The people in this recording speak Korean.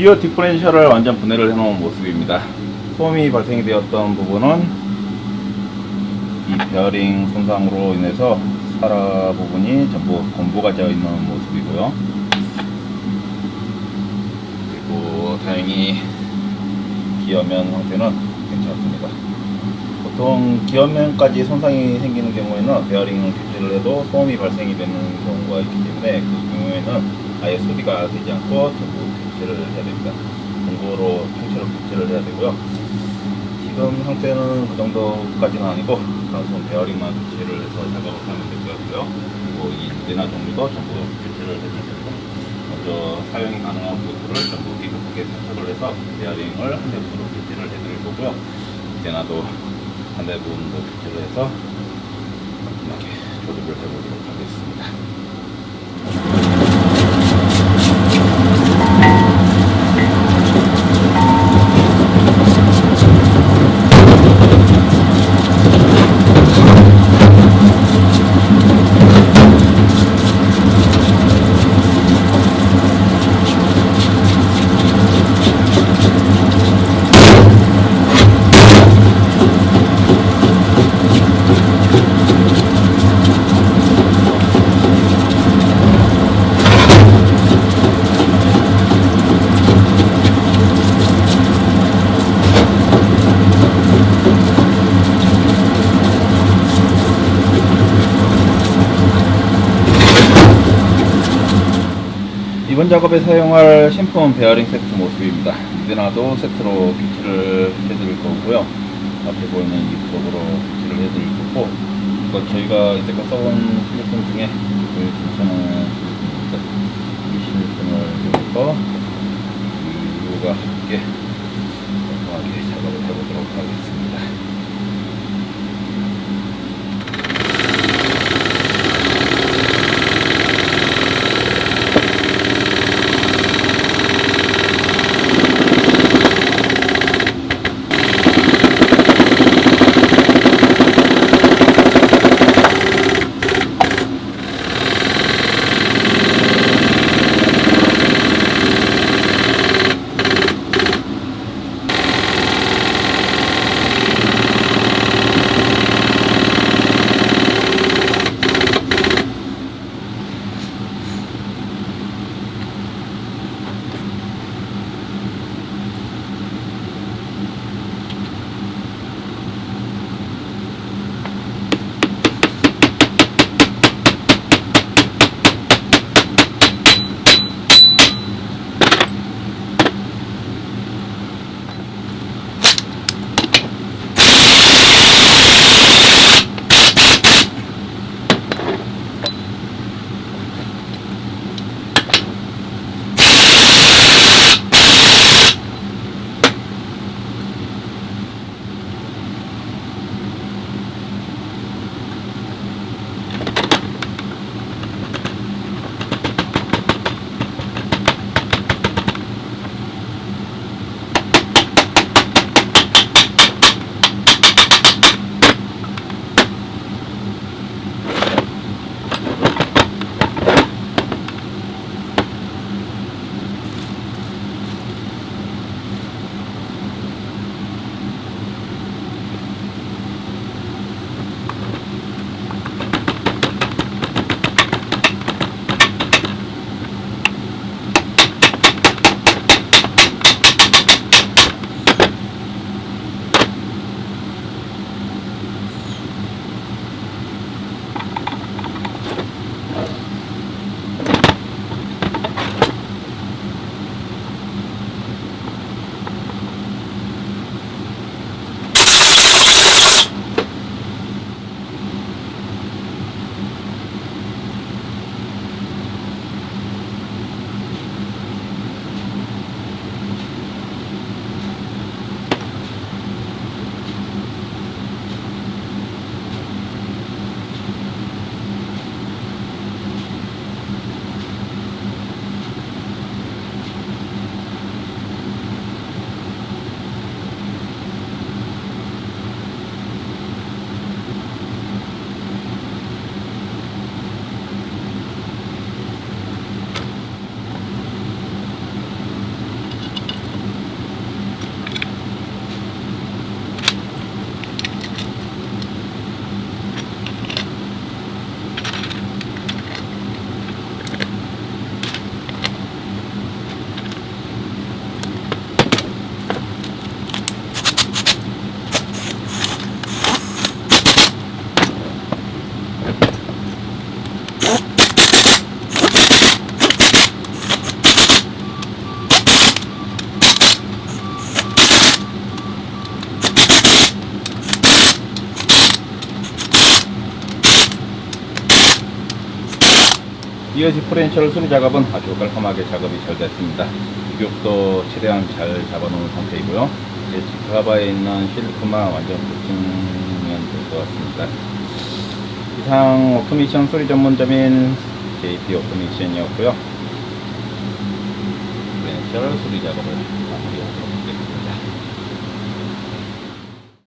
기어 디퍼렌셜을 완전 분해를 해놓은 모습입니다. 소음이 발생이 되었던 부분은 이 베어링 손상으로 인해서 사라 부분이 전부 검부가 되어 있는 모습이고요. 그리고 다행히 기어면 상태는 괜찮습니다. 보통 기어면까지 손상이 생기는 경우에는 베어링을 교체를 해도 소음이 발생이 되는 경우가 있기 때문에 그 경우에는 아예 수리가 되지 않고 전부 교체를 해야 됩니다. 공구로 통째로 교체를 해야 되고요. 지금 상태는 그 정도까지는 아니고 단순 베어링만 교체를 해서 작업을 하면 될 것 같고요. 그리고 이 내나 종류도 전부 교체를 해줄 겁니다. 먼저 사용이 가능한 부분들을 전부 깨끗하게 세척을 해서 베어링을 한 대부분으로 교체를 해드릴 거고요. 내나도 한 대부분으로 교체를 해서 깔끔하게 조립을 해보도록 하겠습니다. 이번 작업에 사용할 신품 베어링 세트 모습입니다. 이데나도 세트로 교체를 해드릴 거고요. 앞에 보이는 이 부분으로 교체를 해드릴 거고, 이거 저희가 이때까지 써본 실리콘 중에 제일 괜찮은 이 실리콘을 이용해서 이유가 함께 깔끔하게 작업을 해보도록 하겠습니다. 이어 디퍼렌셜 수리 작업은 아주 깔끔하게 작업이 잘 됐습니다. 유격도 최대한 잘 잡아놓은 상태이고요. 이제 직하바에 있는 실리콘만 완전 붙이면 될 것 같습니다. 이상 오토미션 수리 전문점인 JP 오토미션이었고요. 디퍼렌셜 수리 작업을 마무리하도록